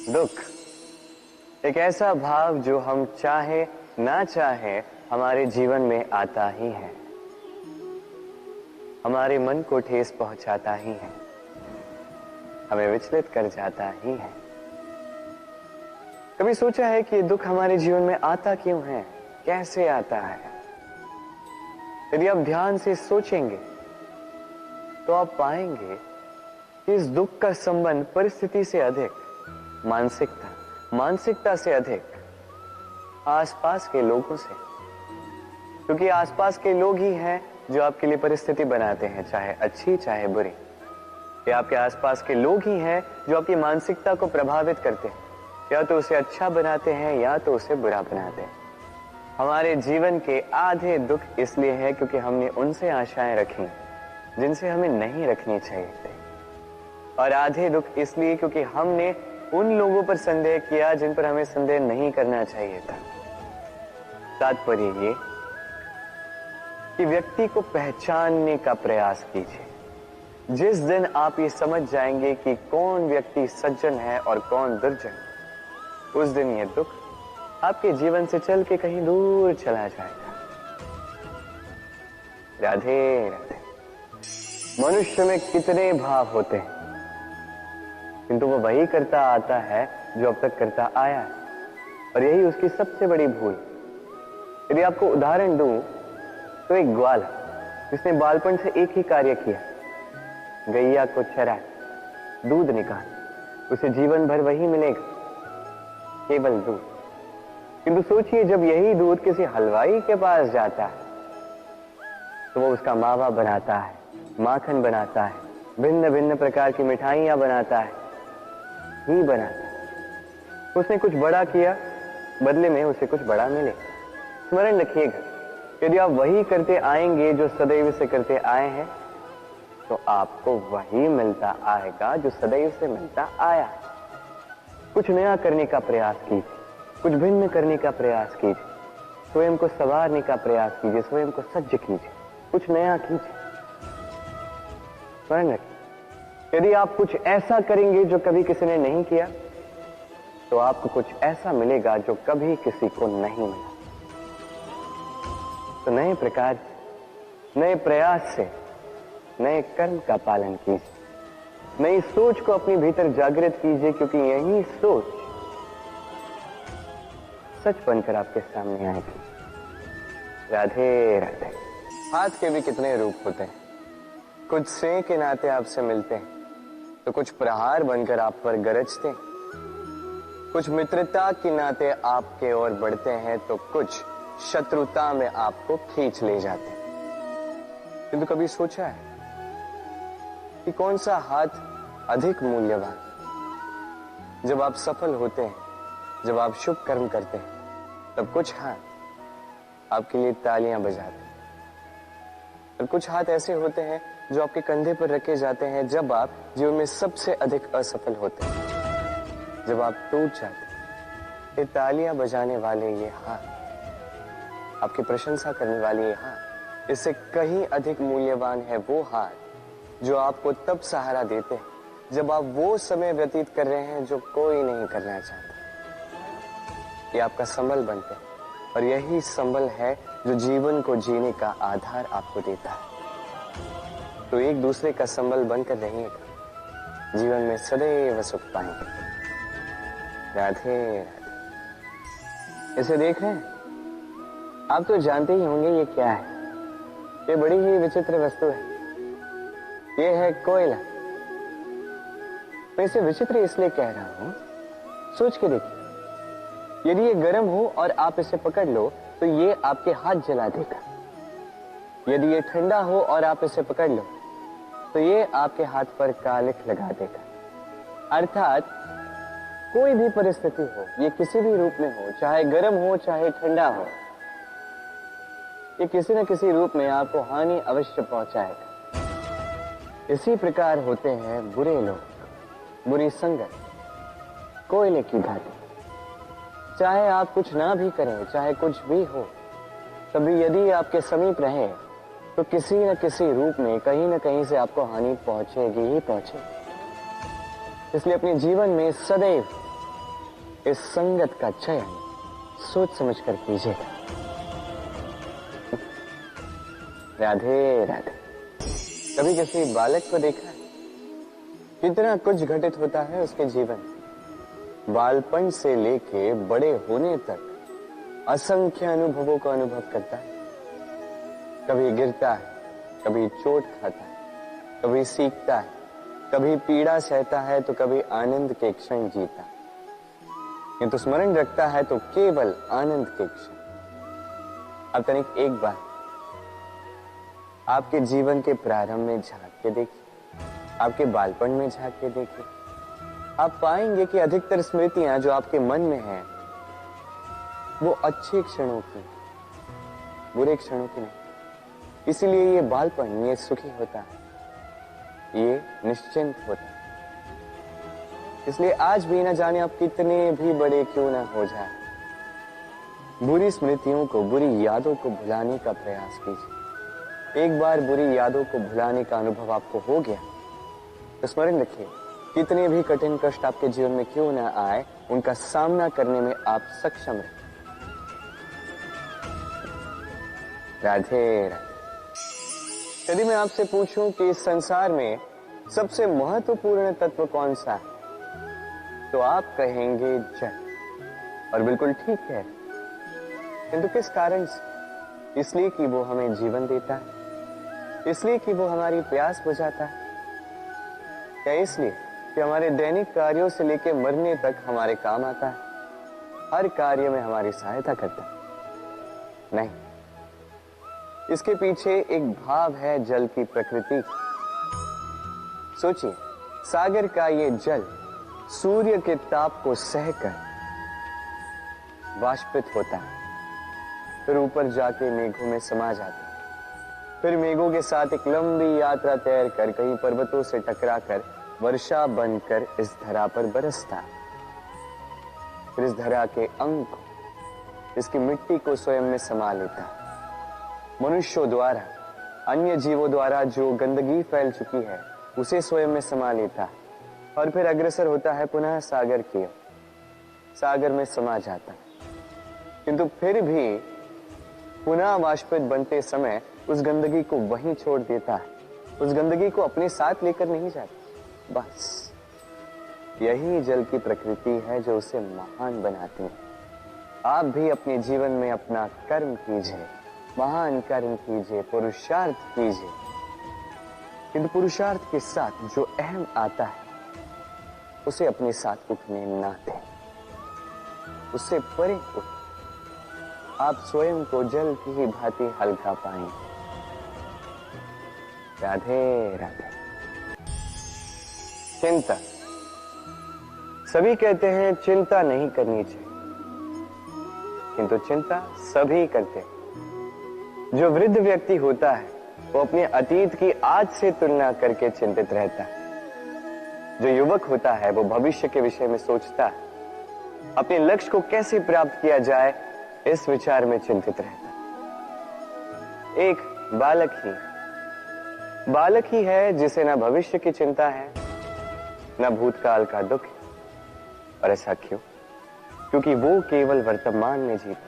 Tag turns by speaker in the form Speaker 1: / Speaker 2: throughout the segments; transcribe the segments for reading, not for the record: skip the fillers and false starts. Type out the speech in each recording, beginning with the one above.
Speaker 1: दुख एक ऐसा भाव जो हम चाहे ना चाहे हमारे जीवन में आता ही है, हमारे मन को ठेस पहुंचाता ही है, हमें विचलित कर जाता ही है। कभी सोचा है कि दुख हमारे जीवन में आता क्यों है, कैसे आता है? यदि आप ध्यान से सोचेंगे तो आप पाएंगे कि इस दुख का संबंध परिस्थिति से अधिक मानसिकता से अधिक आसपास के लोगों से, क्योंकि आसपास के लोग ही हैं जो आपके लिए परिस्थिति बनाते हैं, चाहे अच्छी चाहे बुरी। ये आपके आसपास के लोग ही हैं जो आपकी मानसिकता को प्रभावित करते हैं, या तो उसे अच्छा बनाते हैं या तो उसे बुरा बनाते हैं। हमारे जीवन के आधे दुख इसलिए है क्योंकि हमने उनसे आशाएं रखी जिनसे हमें नहीं रखनी चाहिए थी, और आधे दुख इसलिए क्योंकि हमने उन लोगों पर संदेह किया जिन पर हमें संदेह नहीं करना चाहिए था। तात्पर्य ये कि व्यक्ति को पहचानने का प्रयास कीजिए। जिस दिन आप ये समझ जाएंगे कि कौन व्यक्ति सज्जन है और कौन दुर्जन, उस दिन ये दुख आपके जीवन से चल के कहीं दूर चला जाएगा। राधे राधे। मनुष्य में कितने भाव होते हैं, किंतु वो वही करता आता है जो अब तक करता आया है, और यही उसकी सबसे बड़ी भूल। यदि आपको उदाहरण दूं तो एक ग्वाल जिसने बालपन से एक ही कार्य किया, गैया को चरा, दूध निकाल, उसे जीवन भर वही मिलेगा, केवल दूध। किंतु सोचिए, जब यही दूध किसी हलवाई के पास जाता है तो वो उसका मावा बनाता है, माखन बनाता है, भिन्न भिन्न प्रकार की मिठाइयां बनाता है, ही बनाता है। उसने कुछ बड़ा किया, बदले में उसे कुछ बड़ा मिले। स्मरण रखिएगा, यदि आप वही करते आएंगे जो सदैव से करते आए हैं, तो आपको वही मिलता आएगा जो सदैव से मिलता आया है। कुछ नया करने का प्रयास कीजिए, कुछ भिन्न करने का प्रयास कीजिए, स्वयं को संवारने का प्रयास कीजिए, स्वयं को सज्ज कीजिए, कुछ नया कीजिए। स्मरण रखिए, यदि आप कुछ ऐसा करेंगे जो कभी किसी ने नहीं किया, तो आपको कुछ ऐसा मिलेगा जो कभी किसी को नहीं मिला। तो नए प्रकार, नए प्रयास से नए कर्म का पालन कीजिए, नई सोच को अपने भीतर जागृत कीजिए, क्योंकि यही सोच सच बनकर आपके सामने आएगी। राधे राधे। हाथ के भी कितने रूप होते हैं, कुछ स्नेह के नाते आपसे मिलते हैं तो कुछ प्रहार बनकर आप पर गरजते हैं, कुछ मित्रता के नाते आपके ओर बढ़ते हैं तो कुछ शत्रुता में आपको खींच ले जाते हैं। किंतु कभी सोचा है कि कौन सा हाथ अधिक मूल्यवान? जब आप सफल होते हैं, जब आप शुभ कर्म करते हैं, तब कुछ हाथ आपके लिए तालियां बजाते हैं, और कुछ हाथ ऐसे होते हैं जो आपके कंधे पर रखे जाते हैं जब आप जीवन में सबसे अधिक असफल होते हैं, जब आप टूट जाते हैं। ये तालियां बजाने वाले ये हाथ, आपकी प्रशंसा करने वाले ये हाथ, इससे कहीं अधिक मूल्यवान है वो हाथ जो आपको तब सहारा देते हैं जब आप वो समय व्यतीत कर रहे हैं जो कोई नहीं करना चाहता। ये आपका संबल बनते हैं, और यही संबल है जो जीवन को जीने का आधार आपको देता है। तो एक दूसरे का संबल बनकर रहिएगा, जीवन में सदैव सुख पाएंगे। राधे राधे। इसे देख रहे हैं आप, तो जानते ही होंगे ये क्या है। ये बड़ी ही विचित्र वस्तु है। ये है कोयला। मैं इसे विचित्र इसलिए कह रहा हूं, सोच के देखिए, यदि ये गर्म हो और आप इसे पकड़ लो तो ये आपके हाथ जला देगा। यदि ये ठंडा हो और आप इसे पकड़ लो तो ये आपके हाथ पर कालिख लगा देगा। अर्थात कोई भी परिस्थिति हो, ये किसी भी रूप में हो, चाहे गर्म हो चाहे ठंडा हो, ये किसी न किसी रूप में आपको हानि अवश्य पहुंचाएगा। इसी प्रकार होते हैं बुरे लोग, बुरी संगत, कोयले की भांति। चाहे आप कुछ ना भी करें, चाहे कुछ भी हो, तभी यदि आपके समीप रहे तो किसी न किसी रूप में कहीं न कहीं से आपको हानि पहुंचेगी ही पहुंचेगी। इसलिए अपने जीवन में सदैव इस संगत का चयन सोच समझ कर कीजिएगा। राधे राधे। कभी किसी बालक को देखा है? कितना कुछ घटित होता है उसके जीवन, बालपन से लेके बड़े होने तक असंख्य अनुभवों को अनुभव करता है। कभी गिरता है, कभी चोट खाता है, कभी सीखता है, कभी पीड़ा सहता है, तो कभी आनंद के क्षण जीता है। किंतु स्मरण रखता है तो केवल आनंद के क्षण। अब तनिक एक बार आपके जीवन के प्रारंभ में झांक के देखिए, आपके बालपन में झांक के देखिए, आप पाएंगे कि अधिकतर स्मृतियां जो आपके मन में हैं वो अच्छे क्षणों की, बुरे क्षणों की नहीं। इसीलिए ये बालपन, ये सुखी होता है, ये निश्चिंत होता है। इसलिए आज भी न जाने आप कितने भी बड़े क्यों ना हो जाए, बुरी स्मृतियों को, बुरी यादों को भुलाने का प्रयास कीजिए। एक बार बुरी यादों को भुलाने का अनुभव आपको हो गया तो स्मरण रखिए, कितने भी कठिन कष्ट आपके जीवन में क्यों ना आए, उनका सामना करने में आप सक्षम रहे। राधे राधे। यदि मैं आपसे पूछूं कि इस संसार में सबसे महत्वपूर्ण तत्व कौन सा है, तो आप कहेंगे जल। और बिल्कुल ठीक है, किंतु किस कारण से? इसलिए कि वो हमें जीवन देता है, इसलिए कि वो हमारी प्यास बुझाता है, या इसलिए कि हमारे दैनिक कार्यों से लेकर मरने तक हमारे काम आता है, हर कार्य में हमारी सहायता करता है? नहीं, इसके पीछे एक भाव है जल की प्रकृति। सोचिए, सागर का ये जल सूर्य के ताप को सहकर वाष्पित होता है, फिर ऊपर जाके मेघों में समा जाता है, फिर मेघों के साथ एक लंबी यात्रा तैर कर कहीं पर्वतों से टकराकर वर्षा बनकर इस धरा पर बरसता है। फिर इस धरा के अंग को, इसकी मिट्टी को स्वयं में समा लेता है। मनुष्यों द्वारा, अन्य जीवों द्वारा जो गंदगी फैल चुकी है उसे स्वयं में समा लेता है, और फिर अग्रसर होता है पुनः सागर की ओर, सागर में समा जाता है। किंतु फिर भी पुनः वाष्पित बनते समय उस गंदगी को वहीं छोड़ देता है, उस गंदगी को अपने साथ लेकर नहीं जाता। बस यही जल की प्रकृति है जो उसे महान बनाती है। आप भी अपने जीवन में अपना कर्म कीजिए, महान कर्म कीजिए, पुरुषार्थ कीजिए, किंतु पुरुषार्थ के साथ जो अहम आता है उसे अपने साथ उठने ना दें, उससे परे उठ। आप स्वयं को जल की ही भांति हल्का पाएंगे। राधे राधे। चिंता, सभी कहते हैं चिंता नहीं करनी चाहिए, किंतु चिंता सभी करते हैं। जो वृद्ध व्यक्ति होता है वो अपने अतीत की आज से तुलना करके चिंतित रहता है। जो युवक होता है वो भविष्य के विषय में सोचता है, अपने लक्ष्य को कैसे प्राप्त किया जाए इस विचार में चिंतित रहता है। एक बालक ही है जिसे ना भविष्य की चिंता है, ना भूतकाल का दुख। और ऐसा क्यों? क्योंकि वो केवल वर्तमान में जीता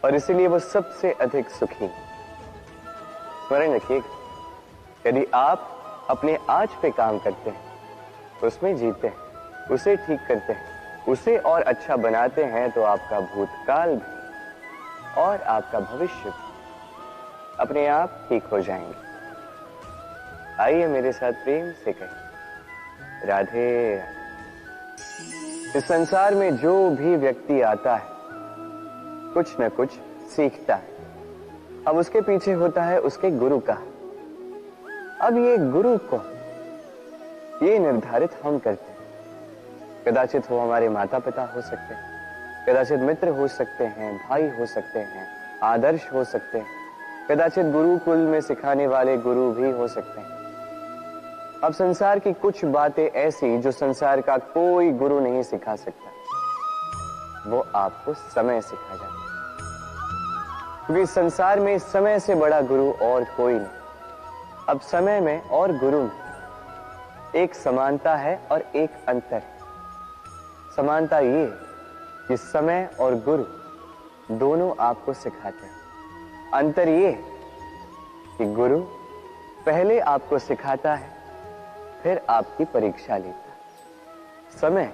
Speaker 1: और इसीलिए वो सबसे अधिक सुखी। स्मरण रखिए, यदि आप अपने आज पे काम करते हैं, उसमें जीते हैं, उसे ठीक करते हैं, उसे और अच्छा बनाते हैं, तो आपका भूतकाल भी और आपका भविष्य भी अपने आप ठीक हो जाएंगे। आइए मेरे साथ प्रेम से कहें, राधे राधे। इस संसार में जो भी व्यक्ति आता है कुछ न कुछ सीखता है। अब उसके पीछे होता है उसके गुरु का। अब ये गुरु को ये निर्धारित हम करते हैं। कदाचित वो हमारे माता पिता हो सकते हैं, कदाचित मित्र हो सकते हैं, भाई हो सकते हैं, आदर्श हो सकते हैं, कदाचित गुरुकुल में सिखाने वाले गुरु भी हो सकते हैं। अब संसार की कुछ बातें ऐसी जो संसार का कोई गुरु नहीं सिखा सकता, वो आपको समय सिखा जाता है। क्योंकि संसार में समय से बड़ा गुरु और कोई नहीं। अब समय में और गुरु में एक समानता है और एक अंतर है। समानता ये कि समय और गुरु दोनों आपको सिखाते हैं। अंतर ये कि गुरु पहले आपको सिखाता है, फिर आपकी परीक्षा लेता है। समय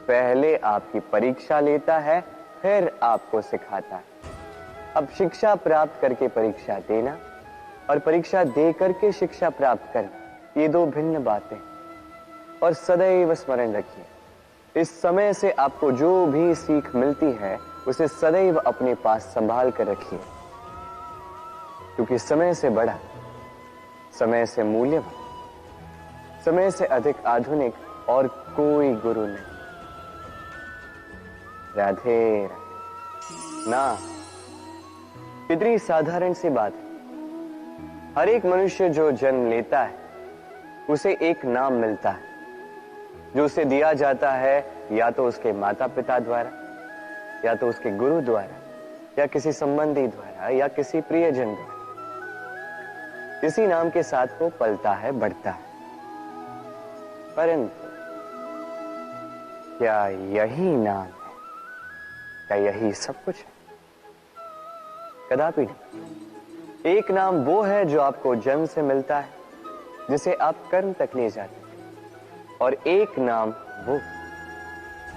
Speaker 1: पहले आपकी परीक्षा लेता है, फिर आपको सिखाता है। अब शिक्षा प्राप्त करके परीक्षा देना और परीक्षा दे करके शिक्षा प्राप्त करना, ये दो भिन्न बातें। और सदैव स्मरण रखिए, इस समय से आपको जो भी सीख मिलती है उसे सदैव अपने पास संभाल कर रखिए, क्योंकि समय से बड़ा, समय से मूल्यवान, समय से अधिक आधुनिक और कोई गुरु नहीं। राधे ना, कितनी साधारण सी बात है। हर एक मनुष्य जो जन्म लेता है उसे एक नाम मिलता है, जो उसे दिया जाता है या तो उसके माता पिता द्वारा, या तो उसके गुरु द्वारा, या किसी संबंधी द्वारा, या किसी प्रियजन द्वारा। इसी नाम के साथ वो पलता है, बढ़ता है। परंतु क्या यही नाम है? क्या यही सब कुछ है? कदापि नहीं। एक नाम वो है जो आपको जन्म से मिलता है, जिसे आप कर्म तक ले जाते हैं, और एक नाम वो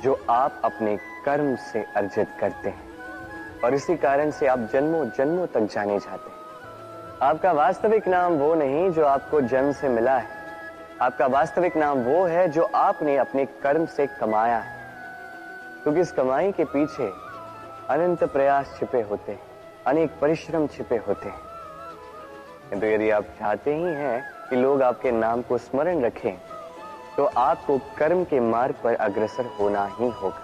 Speaker 1: जो आप अपने कर्म से अर्जित करते हैं, और इसी कारण से आप जन्मों जन्मों तक जाने जाते हैं। आपका वास्तविक नाम वो नहीं जो आपको जन्म से मिला है, आपका वास्तविक नाम वो है जो आपने अपने कर्म से कमाया है, क्योंकि इस कमाई के पीछे अनंत प्रयास छिपे होते हैं, अनेक परिश्रम छिपे होते हैं। किंतु यदि आप चाहते ही हैं कि लोग आपके नाम को स्मरण रखें, तो आपको कर्म के मार्ग पर अग्रसर होना ही होगा।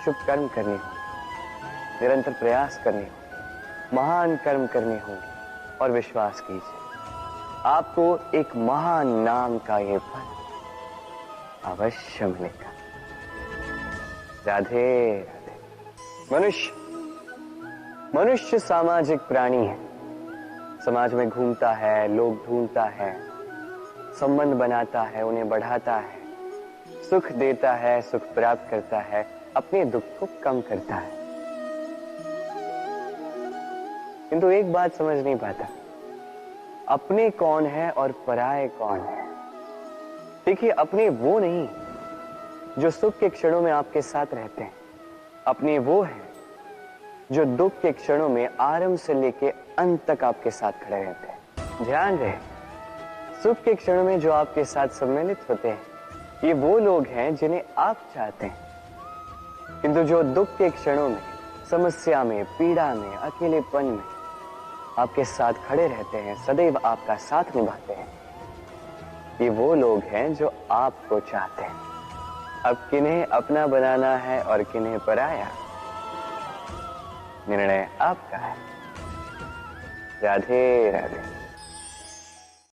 Speaker 1: शुभ कर्म करने होंगे, निरंतर प्रयास करने होंगे, महान कर्म करने होंगे, और विश्वास कीजिए आपको एक महान नाम का ये फल अवश्य मिलेगा। राधे राधे। मनुष्य सामाजिक प्राणी है। समाज में घूमता है, लोग ढूंढता है, संबंध बनाता है, उन्हें बढ़ाता है, सुख देता है, सुख प्राप्त करता है, अपने दुख को कम करता है। किंतु एक बात समझ नहीं पाता, अपने कौन है और पराये कौन है। देखिए, अपने वो नहीं जो सुख के क्षणों में आपके साथ रहते हैं, अपने वो है जो दुख के क्षणों में आरंभ से लेके अंत तक आपके साथ खड़े रहते हैं। ध्यान रहे, सुख के क्षणों में जो आपके साथ सम्मिलित होते हैं, ये वो लोग हैं जिन्हें आप चाहते हैं। किंतु जो दुख के क्षणों में, समस्या में, पीड़ा में, अकेलेपन में आपके साथ खड़े रहते हैं, सदैव आपका साथ निभाते हैं, ये वो लोग हैं जो आपको चाहते हैं। अब किन्हें अपना बनाना है और किन्हें पराया, निर्णय आपका है। राधे राधे।